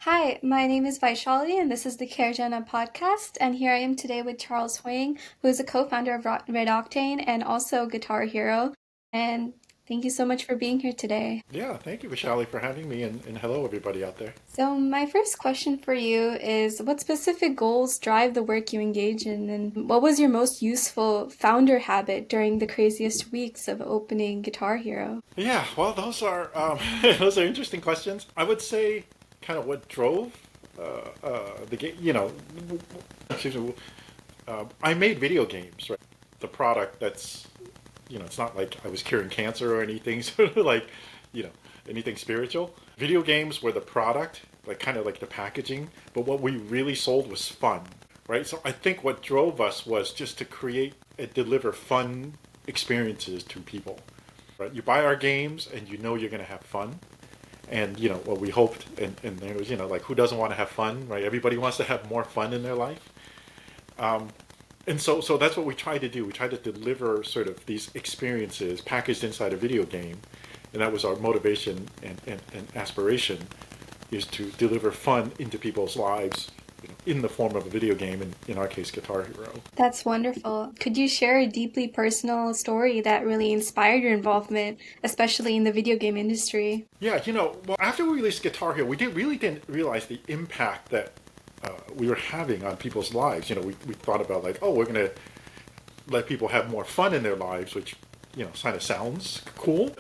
Hi, my name is Vaishali, and this is the CareGenna podcast. And here I am today with Charles Huang, who is a co-founder of RedOctane and also Guitar Hero. And thank you so much for being here today. Yeah, thank you, Vishali, for having me, and hello, everybody out there. So, my first question for you is what specific goals drive the work you engage in, and what was your most useful founder habit during the craziest weeks of opening Guitar Hero? Yeah, well, those are those are interesting questions. I would say, kind of what drove the game. Excuse me, I made video games, right? The product that's, it's not like I was curing cancer or anything, sort of like, you know, anything spiritual. Video games were the product, like kind of like the packaging, but what we really sold was fun, right? So I think what drove us was just to create and deliver fun experiences to people, right? You buy our games and you know you're going to have fun. And, what we hoped, and there was, like who doesn't want to have fun, right? Everybody wants to have more fun in their life. Um, and so that's what we tried to do. We tried to deliver sort of these experiences packaged inside a video game. And that was our motivation and aspiration, is to deliver fun into people's lives in the form of a video game, and in our case, Guitar Hero. That's wonderful. Could you share a deeply personal story that really inspired your involvement, especially in the video game industry? Yeah, well, after we released Guitar Hero, we didn't realize the impact that we were having on people's lives. We thought about like, oh, we're going to let people have more fun in their lives, which, kind of sounds cool.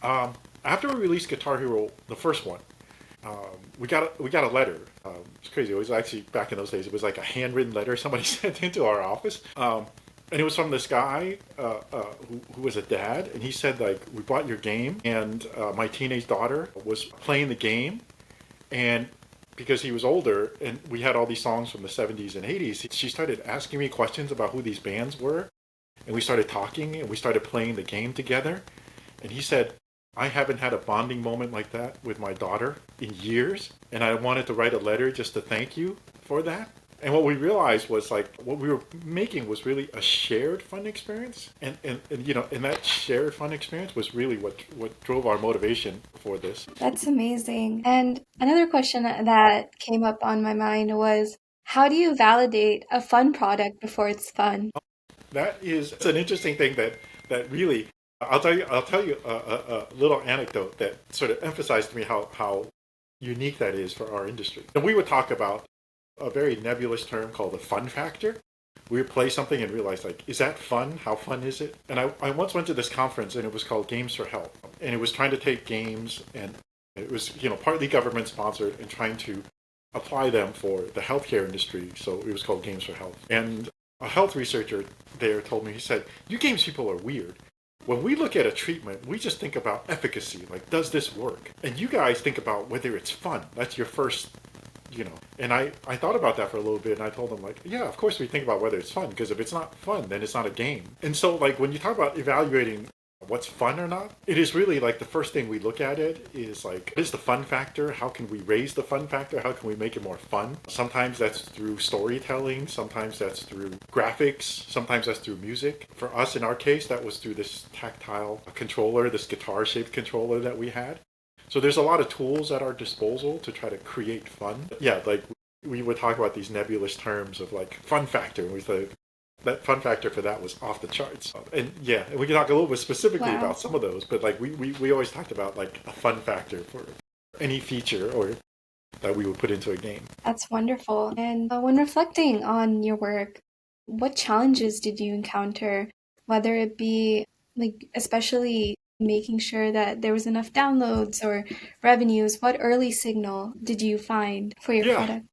After we released Guitar Hero, the first one, we got a letter. It's crazy. It was actually back in those days. It was like a handwritten letter somebody sent into our office, and it was from this guy who was a dad, and he said like, we bought your game, and my teenage daughter was playing the game, and because he was older and we had all these songs from the 70s and 80s, she started asking me questions about who these bands were, and we started talking and we started playing the game together, and he said, I haven't had a bonding moment like that with my daughter in years, and I wanted to write a letter just to thank you for that. And what we realized was like what we were making was really a shared fun experience, and that shared fun experience was really what drove our motivation for this. That's amazing. And another question that came up on my mind was how do you validate a fun product before it's fun? That is it's an interesting thing that really I'll tell you a little anecdote that sort of emphasized to me how unique that is for our industry. And we would talk about a very nebulous term called the fun factor. We would play something and realize like, is that fun? How fun is it? And I once went to this conference and it was called Games for Health, and it was trying to take games, and it was partly government sponsored and trying to apply them for the healthcare industry. So it was called Games for Health. And a health researcher there told me, he said, you games people are weird. When we look at a treatment, we just think about efficacy, like does this work? And you guys think about whether it's fun. That's your first, And I thought about that for a little bit, and I told them like, yeah, of course we think about whether it's fun, because if it's not fun, then it's not a game. And so like when you talk about evaluating what's fun or not, it is really like the first thing we look at it is like, what is the fun factor? How can we raise the fun factor? How can we make it more fun? Sometimes that's through storytelling. Sometimes that's through graphics. Sometimes that's through music. For us, in our case, that was through this tactile controller, this guitar-shaped controller that we had. So there's a lot of tools at our disposal to try to create fun. Yeah, like we would talk about these nebulous terms of like fun factor, and we thought that fun factor for that was off the charts. And yeah, and we can talk a little bit specifically Wow, about some of those, but like we always talked about like a fun factor for any feature or that we would put into a game. that's wonderful. And when reflecting on your work, what challenges did you encounter, whether it be like especially making sure that there was enough downloads or revenues? What early signal did you find for your Yeah, product?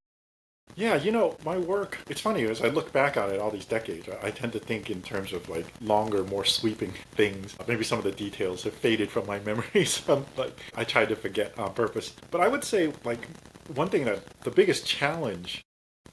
yeah, my work, it's funny, as I look back on it all these decades, I tend to think in terms of like longer, more sweeping things. Maybe some of the details have faded from my memory, so like I tried to forget on purpose. But I would say like one thing that the biggest challenge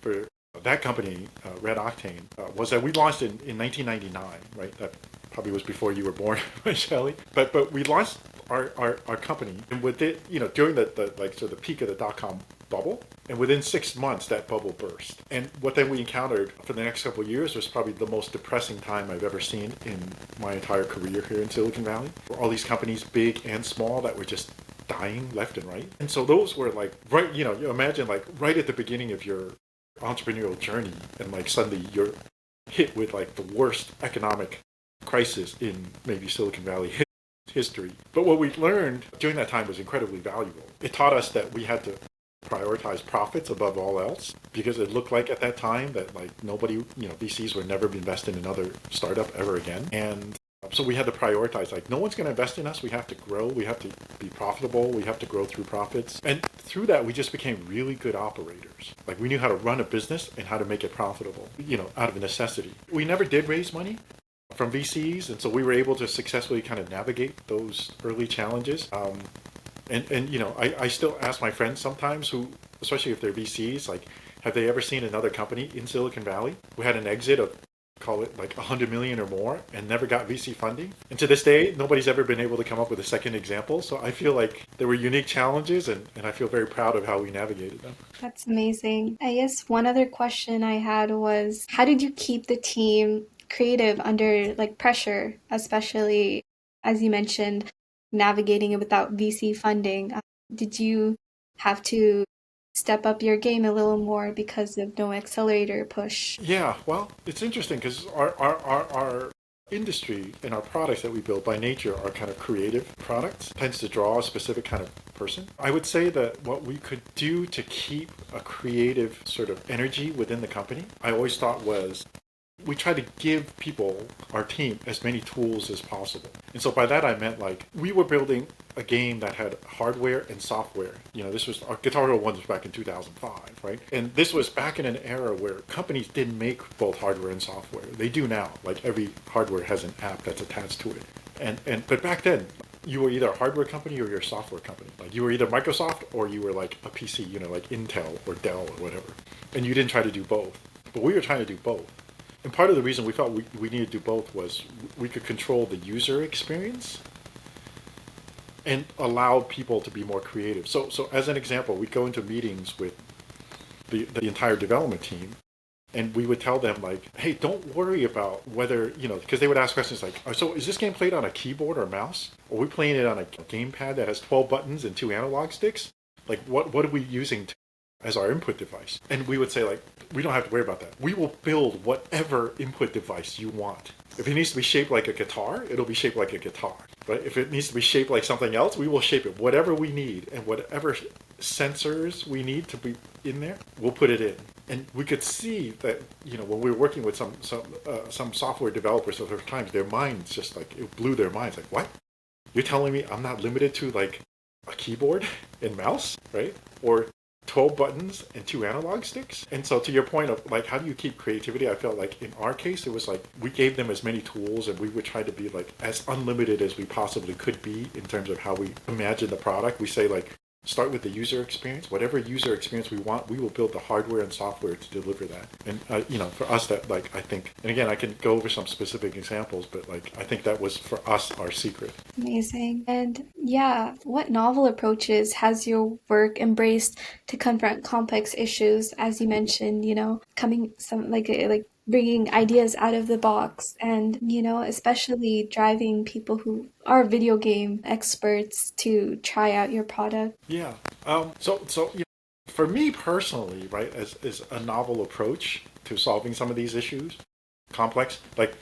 for that company, Red Octane, was that we launched in 1999, right? That probably was before you were born, Shelley. But we launched our company, and with it, during the like sort of the peak of the dot-com bubble, and within 6 months that bubble burst. And what then we encountered for the next couple of years was probably the most depressing time I've ever seen in my entire career here in Silicon Valley. All these companies, big and small, that were just dying left and right. And so those were like, right, you imagine like right at the beginning of your entrepreneurial journey, and like suddenly you're hit with like the worst economic crisis in maybe Silicon Valley history. But what we learned during that time was incredibly valuable. It taught us that we had to prioritize profits above all else, because it looked like at that time that like nobody, VCs would never invest in another startup ever again. And so we had to prioritize, like, no one's going to invest in us. We have to grow. We have to be profitable. We have to grow through profits. And through that, we just became really good operators. Like, we knew how to run a business and how to make it profitable, out of necessity. We never did raise money from VCs. And so we were able to successfully kind of navigate those early challenges. I still ask my friends sometimes who, especially if they're VCs, like, have they ever seen another company in Silicon Valley who had an exit of, call it like 100 million or more, and never got VC funding? And to this day, nobody's ever been able to come up with a second example. So I feel like there were unique challenges, and I feel very proud of how we navigated them. That's amazing. I guess one other question I had was, how did you keep the team creative under like pressure, especially as you mentioned, navigating it without VC funding? Did you have to step up your game a little more because of no accelerator push? Yeah, well, it's interesting because our industry and our products that we build by nature are kind of creative products, tends to draw a specific kind of person. I would say that what we could do to keep a creative sort of energy within the company, I always thought was we try to give people, our team, as many tools as possible. And so by that I meant like we were building a game that had hardware and software. This was our Guitar Hero 1 was back in 2005, right? And this was back in an era where companies didn't make both hardware and software. They do now. Like every hardware has an app that's attached to it. But back then, you were either a hardware company or you're a software company. Like you were either Microsoft or you were like a PC, like Intel or Dell or whatever. And you didn't try to do both. But we were trying to do both. And part of the reason we felt we needed to do both was we could control the user experience and allow people to be more creative. So as an example, we'd go into meetings with the entire development team, and we would tell them like, hey, don't worry about whether, because they would ask questions like, so is this game played on a keyboard or mouse? Or are we playing it on a gamepad that has 12 buttons and 2 analog sticks? Like, what are we using as our input device? And we would say like, we don't have to worry about that. We will build whatever input device you want. If it needs to be shaped like a guitar, it'll be shaped like a guitar. But if it needs to be shaped like something else, we will shape it. Whatever we need and whatever sensors we need to be in there, we'll put it in. And we could see that, when we were working with some software developers at the times, their minds just like, it blew their minds. Like, what? You're telling me I'm not limited to like a keyboard and mouse, right? Or 12 buttons and 2 analog sticks? And so to your point of like, how do you keep creativity? I felt like in our case, it was like we gave them as many tools, and we would try to be like as unlimited as we possibly could be in terms of how we imagine the product. We say like, start with the user experience. Whatever user experience we want, we will build the hardware and software to deliver that. And, for us that like, I think, and again, I can go over some specific examples, but like, I think that was for us our secret. Amazing. And yeah, what novel approaches has your work embraced to confront complex issues? As you mentioned, coming some like bringing ideas out of the box, and especially driving people who are video game experts to try out your product. Yeah. For me personally, right, as a novel approach to solving some of these issues, complex, like,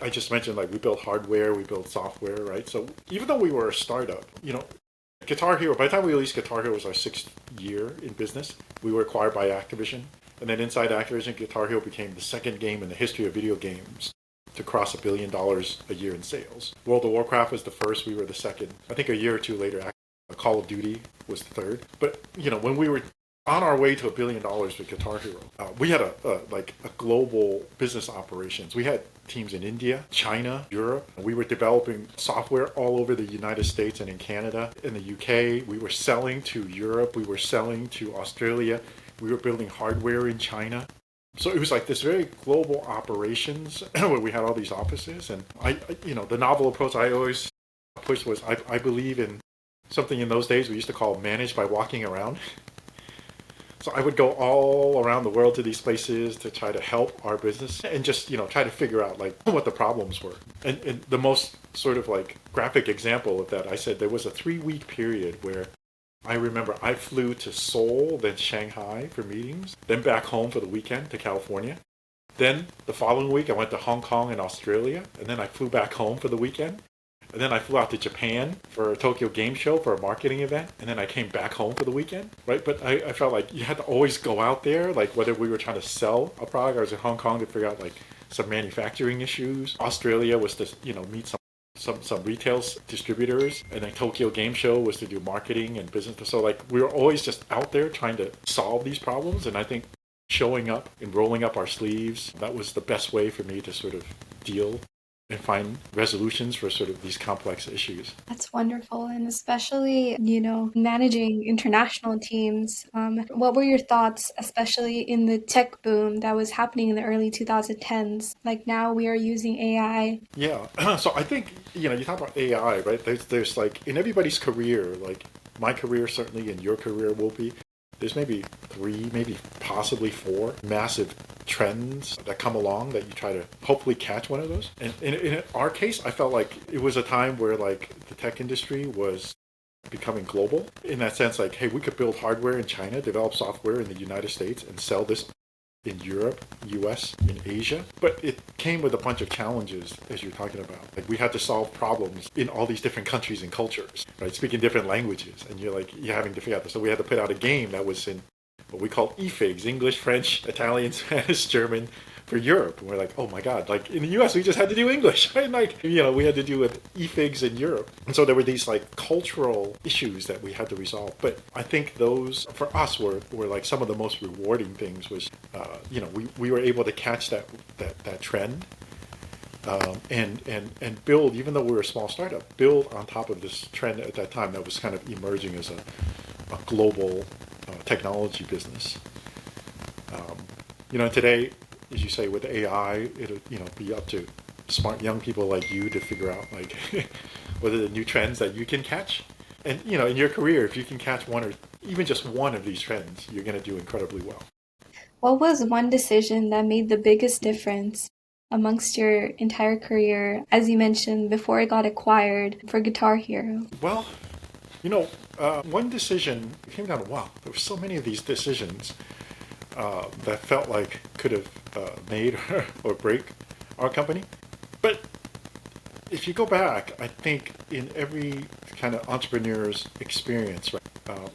I just mentioned, like, we build hardware, we build software, right? So even though we were a startup, Guitar Hero, by the time we released Guitar Hero, was our 6th year in business. We were acquired by Activision. And then inside Activision, Guitar Hero became the second game in the history of video games to cross $1 billion a year in sales. World of Warcraft was the first, we were the second. I think a year or two later, Call of Duty was the third. But, when we were on our way to $1 billion with Guitar Hero, we had a global business operations. We had teams in India, China, Europe. We were developing software all over the United States and in Canada, in the UK. We were selling to Europe. We were selling to Australia. We were building hardware in China. So it was like this very global operations where we had all these offices. And the novel approach I always pushed was I believe in something in those days we used to call manage by walking around. So I would go all around the world to these places to try to help our business and just, try to figure out like what the problems were. And the most sort of like graphic example of that, I said there was a 3-week period where I remember I flew to Seoul, then Shanghai for meetings, then back home for the weekend to California. Then the following week I went to Hong Kong and Australia, and then I flew back home for the weekend. And then I flew out to Japan for a Tokyo Game Show for a marketing event. And then I came back home for the weekend, right? But I felt like you had to always go out there, like whether we were trying to sell a product. I was in Hong Kong to figure out like some manufacturing issues. Australia was to, meet some retail distributors. And then Tokyo Game Show was to do marketing and business. So like we were always just out there trying to solve these problems. And I think showing up and rolling up our sleeves, that was the best way for me to sort of deal and find resolutions for sort of these complex issues. That's wonderful. And especially, managing international teams. What were your thoughts, especially in the tech boom that was happening in the early 2010s? Like now we are using AI. Yeah. So I think, you talk about AI, right? There's like in everybody's career, like my career certainly and your career will be, there's maybe 3, maybe possibly 4 massive trends that come along that you try to hopefully catch one of those. And in our case, I felt like it was a time where like the tech industry was becoming global in that sense, like, hey, we could build hardware in China, develop software in the United States and sell this in Europe, US, in Asia. But it came with a bunch of challenges, as you're talking about. Like we had to solve problems in all these different countries and cultures, right? Speaking different languages. And you're having to figure out this. So we had to put out a game that was in what we call EFIGs, English, French, Italian, Spanish, German, for Europe. And we're like, oh my God, like in the US, we just had to do English, right? Like, we had to do with EFIGs in Europe. And so there were these like cultural issues that we had to resolve. But I think those, for us, were like some of the most rewarding things was, we were able to catch that trend and build, even though we were a small startup, build on top of this trend at that time that was kind of emerging as a global technology business. Today, as you say, with AI, it'll be up to smart young people like you to figure out like what are the new trends that you can catch. And in your career, if you can catch one or even just one of these trends, you're going to do incredibly well. What was one decision that made the biggest difference amongst your entire career, as you mentioned, before it got acquired for Guitar Hero? Well, one decision came down to, wow, there were so many of these decisions that felt like could have made or break our company. But if you go back, I think in every kind of entrepreneur's experience, right,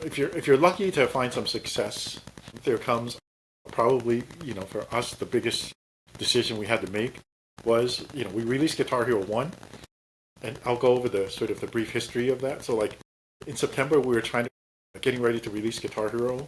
if you're lucky to find some success, there comes probably, for us, the biggest decision we had to make was, we released Guitar Hero 1, and I'll go over the sort of the brief history of that. So like in September, we were getting ready to release Guitar Hero.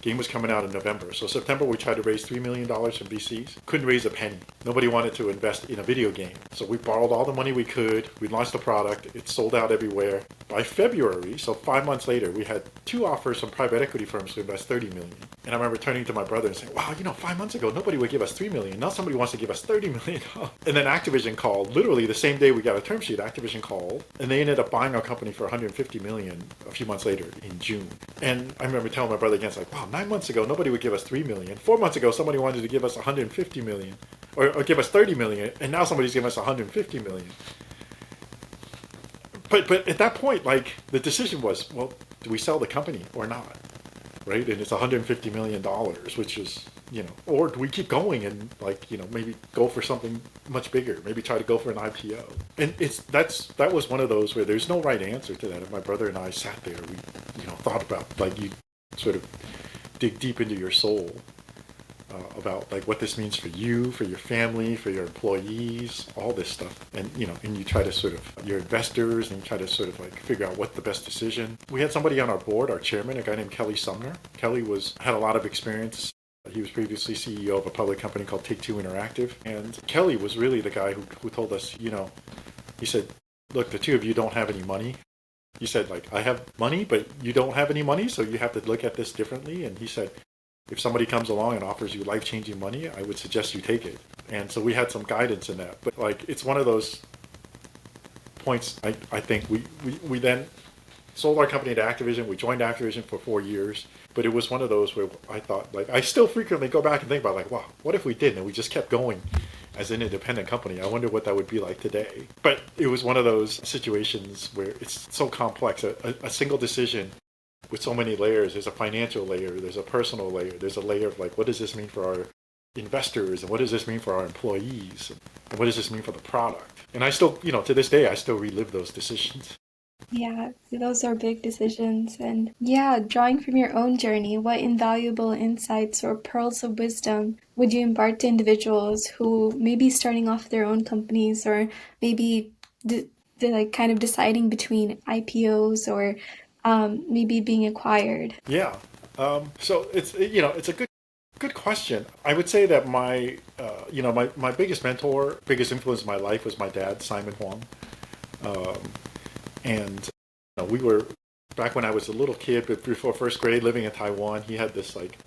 Game was coming out in November. So September, we tried to raise $3 million from VCs. Couldn't raise a penny. Nobody wanted to invest in a video game. So we borrowed all the money we could. We launched the product. It sold out everywhere. By February, so 5 months later, we had 2 offers from private equity firms to invest $30 million. And I remember turning to my brother and saying, wow, 5 months ago, nobody would give us $3 million. Now somebody wants to give us $30 million. And then Activision called, literally the same day we got a term sheet, Activision called, and they ended up buying our company for $150 million a few months later in June. And I remember telling my brother again, it's like, wow, 9 months ago, nobody would give us $3 million. 4 months ago, somebody wanted to give us $150 million or give us $30 million. And now somebody's giving us $150 million. But at that point, like the decision was, well, do we sell the company or not? Right? And it's $150 million, which is, or do we keep going and like, maybe go for something much bigger, maybe try to go for an IPO. And that was one of those where there's no right answer to that. And my brother and I sat there, we, thought about like you sort of dig deep into your soul about like what this means for you, for your family, for your employees, all this stuff. And, and you try to sort of, your investors, and you try to sort of like figure out what the best decision. We had somebody on our board, our chairman, a guy named Kelly Sumner. Kelly had a lot of experience. He was previously CEO of a public company called Take-Two Interactive. And Kelly was really the guy who told us, he said, look, the two of you don't have any money. He said, like, I have money, but you don't have any money, so you have to look at this differently. And he said, if somebody comes along and offers you life-changing money, I would suggest you take it. And so we had some guidance in that. But like, it's one of those points, I think we then sold our company to Activision. We joined Activision for 4 years, but it was one of those where I thought, like, I still frequently go back and think about, like, wow, what if we did and we just kept going as an independent company? I wonder what that would be like today. But it was one of those situations where it's so complex. A single decision with so many layers. There's a financial layer, there's a personal layer, there's a layer of like, what does this mean for our investors, and what does this mean for our employees, and what does this mean for the product? And I still, to this day, I still relive those decisions. Yeah, those are big decisions. And yeah, drawing from your own journey, what invaluable insights or pearls of wisdom would you impart to individuals who may be starting off their own companies, or maybe they're like kind of deciding between IPOs or maybe being acquired? Yeah. So it's a good question. I would say that my biggest mentor, biggest influence in my life was my dad, Simon Huang. And we were, back when I was a little kid, but before first grade, living in Taiwan. He had this like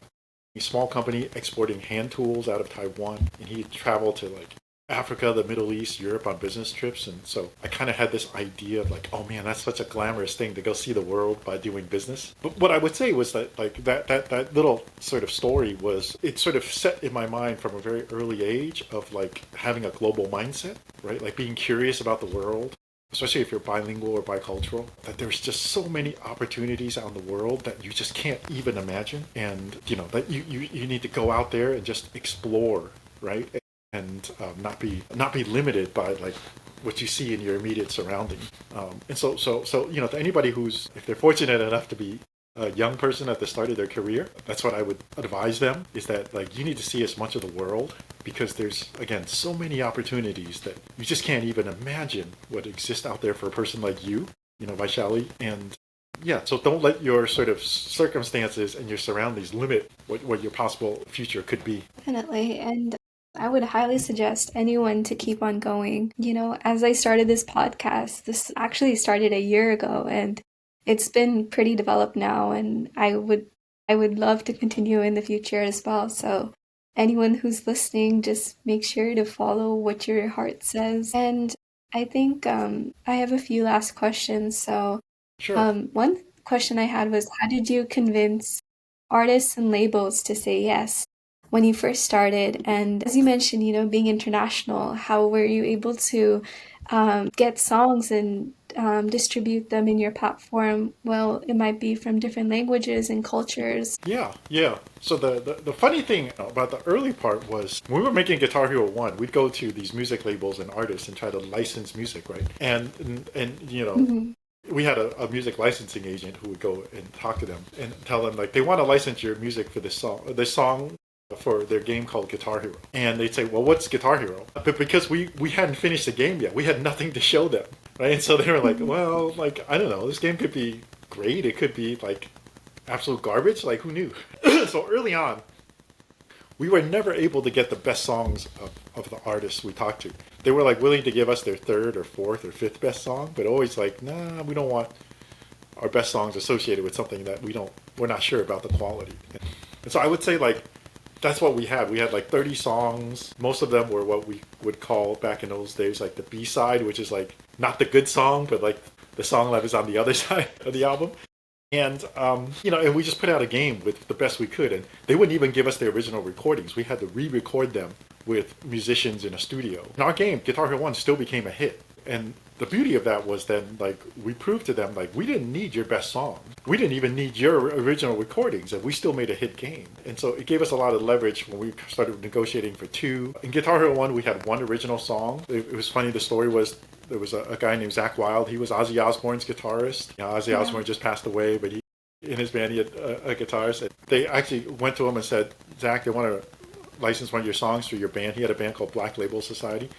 small company exporting hand tools out of Taiwan, and he'd travel to like Africa, the Middle East, Europe on business trips. And so I kind of had this idea of like, oh man, that's such a glamorous thing to go see the world by doing business. But what I would say was that like that little sort of story was, it sort of set in my mind from a very early age of like having a global mindset, right? Like being curious about the world, especially if you're bilingual or bicultural, that there's just so many opportunities out in the world that you just can't even imagine. And, that you need to go out there and just explore, right? And not be limited by like what you see in your immediate surrounding. And so to anybody who's, if they're fortunate enough to be a young person at the start of their career, that's what I would advise them, is that like you need to see as much of the world, because there's, again, so many opportunities that you just can't even imagine what exists out there for a person like you, Vaishali. And yeah, so don't let your sort of circumstances and your surroundings limit what your possible future could be. Definitely. And I would highly suggest anyone to keep on going. As I started this podcast, this actually started a year ago, and it's been pretty developed now, and I would love to continue in the future as well. So anyone who's listening, just make sure to follow what your heart says. And I think I have a few last questions. So Sure. one question I had was, how did you convince artists and labels to say yes when you first started? And as you mentioned, being international, how were you able to get songs and distribute them in your platform? Well, it might be from different languages and cultures. Yeah, yeah. So the funny thing about the early part was, when we were making Guitar Hero 1, we'd go to these music labels and artists and try to license music, right? And Mhm. we had a music licensing agent who would go and talk to them and tell them like, they want to license your music for this song for their game called Guitar Hero. And they'd say, well, what's Guitar Hero? But because we hadn't finished the game yet, we had nothing to show them, right? And so they were like, Mhm. well, like, I don't know, this game could be great, it could be like absolute garbage, like who knew? So early on, we were never able to get the best songs of the artists we talked to. They were like willing to give us their third or fourth or fifth best song, but always like, nah, we don't want our best songs associated with something that we're not sure about the quality. And so I would say like, that's what we had. We had like 30 songs. Most of them were what we would call back in those days like the B-side, which is like not the good song, but like the song that is on the other side of the album. And and we just put out a game with the best we could, and they wouldn't even give us the original recordings. We had to re-record them with musicians in a studio. And our game, Guitar Hero 1, still became a hit. And the beauty of that was then, like, we proved to them, like, we didn't need your best song. We didn't even need your original recordings, and we still made a hit game. And so it gave us a lot of leverage when we started negotiating for 2. In Guitar Hero 1, we had 1 original song. It was funny, the story was, there was a guy named Zach Wilde. He was Ozzy Osbourne's guitarist. Ozzy Osbourne just passed away, but in his band, he had a guitarist. They actually went to him and said, Zach, they want to license one of your songs for your band. He had a band called Black Label Society.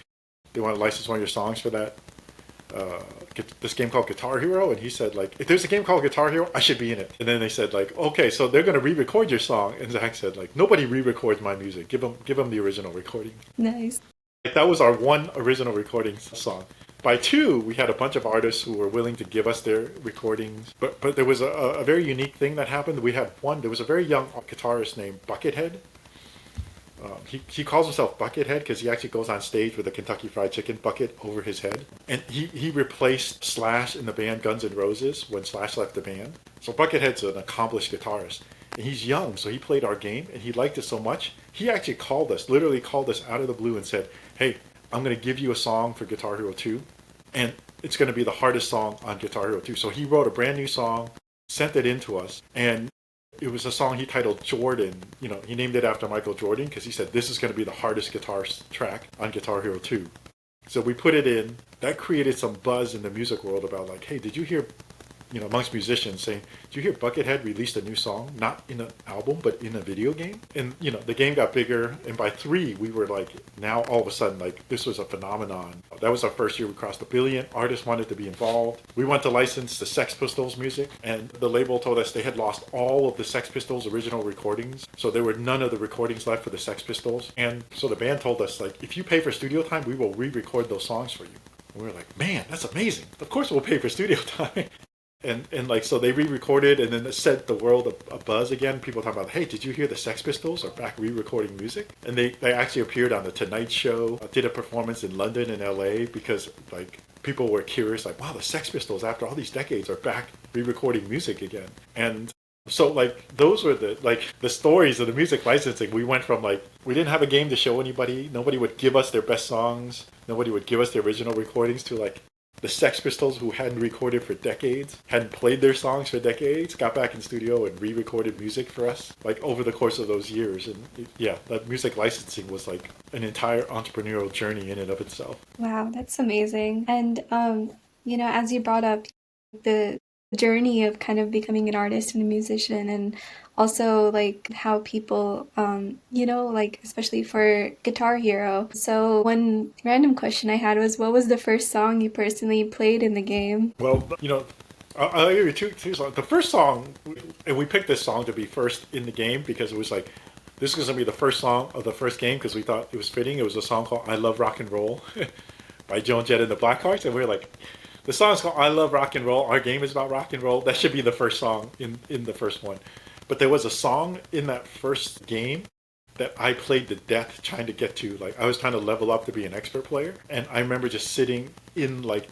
They want to license one of your songs for that, this game called Guitar Hero. And he said, like, if there's a game called Guitar Hero, I should be in it. And then they said, like, okay, so they're going to re-record your song. And Zach said, like, nobody re-records my music. Give them the original recording. Nice. Like, that was our 1 original recording song. By 2, we had a bunch of artists who were willing to give us their recordings. But there was a very unique thing that happened. There was a very young guitarist named Buckethead. he calls himself Buckethead because he actually goes on stage with a Kentucky Fried Chicken bucket over his head. And he replaced Slash in the band Guns N' Roses when Slash left the band. So Buckethead's an accomplished guitarist. And he's young, so he played our game and he liked it so much. He actually called us, literally called us out of the blue and said, hey, I'm going to give you a song for Guitar Hero 2. And it's going to be the hardest song on Guitar Hero 2. So he wrote a brand new song, sent it in to us. And it was a song he titled Jordan. You know, he named it after Michael Jordan because he said this is going to be the hardest guitar track on Guitar Hero 2. So we put it in. That created some buzz in the music world about like, hey, did you hear, you know, amongst musicians saying, did you hear Buckethead released a new song, not in an album, but in a video game? And, you know, the game got bigger. And by 3, we were like, now all of a sudden, like, this was a phenomenon. That was our first year we crossed 1 billion. Artists wanted to be involved. We went to license the Sex Pistols music. And the label told us they had lost all of the Sex Pistols original recordings. So there were none of the recordings left for the Sex Pistols. And so the band told us, like, if you pay for studio time, we will re-record those songs for you. And we were like, man, that's amazing. Of course we'll pay for studio time. And like, so they re-recorded and then it set the world a buzz again. People talking about, hey, did you hear the Sex Pistols are back re-recording music? And they actually appeared on the Tonight Show, did a performance in London and LA because like people were curious, like, wow, the Sex Pistols after all these decades are back re-recording music again. And so like those were the stories of the music licensing. We went from like, we didn't have a game to show anybody. Nobody would give us their best songs. Nobody would give us the original recordings to like, the Sex Pistols, who hadn't recorded for decades, hadn't played their songs for decades, got back in studio and re-recorded music for us, like over the course of those years. And yeah, that music licensing was like an entire entrepreneurial journey in and of itself. Wow, that's amazing. And you know, as you brought up the journey of kind of becoming an artist and a musician, and also like how people you know, like especially for Guitar Hero. So one random question I had was, what was the first song you personally played in the game? Well, you know, I'll give you two songs. The first song, and we picked this song to be first in the game because it was like, this was going to be the first song of the first game because we thought it was fitting. It was a song called I Love Rock and Roll by Joan Jett and the Blackhearts. And we were like, the song is called I Love Rock and Roll. Our game is about rock and roll. That should be the first song in the first one. But there was a song in that first game that I played to death trying to get to. Like, I was trying to level up to be an expert player. And I remember just sitting in like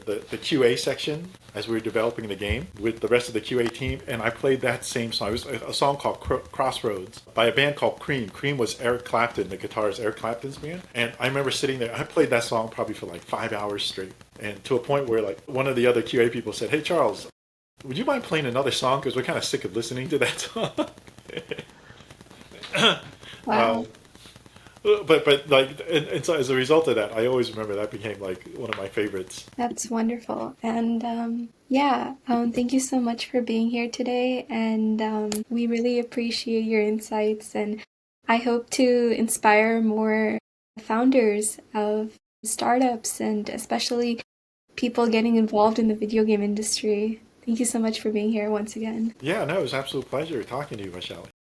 the QA section as we were developing the game with the rest of the QA team, and I played that same song. It was a song called Crossroads by a band called Cream. Cream was Eric Clapton, the guitarist Eric Clapton's band. And I remember sitting there, I played that song probably for like 5 hours straight. And to a point where like one of the other QA people said, hey Charles, would you mind playing another song? Because we're kind of sick of listening to that song. Wow. But like, and so as a result of that, I always remember that became like one of my favorites. That's wonderful. And yeah, thank you so much for being here today. And we really appreciate your insights. And I hope to inspire more founders of startups and especially people getting involved in the video game industry. Thank you so much for being here once again. Yeah, no, it was an absolute pleasure talking to you, Michelle.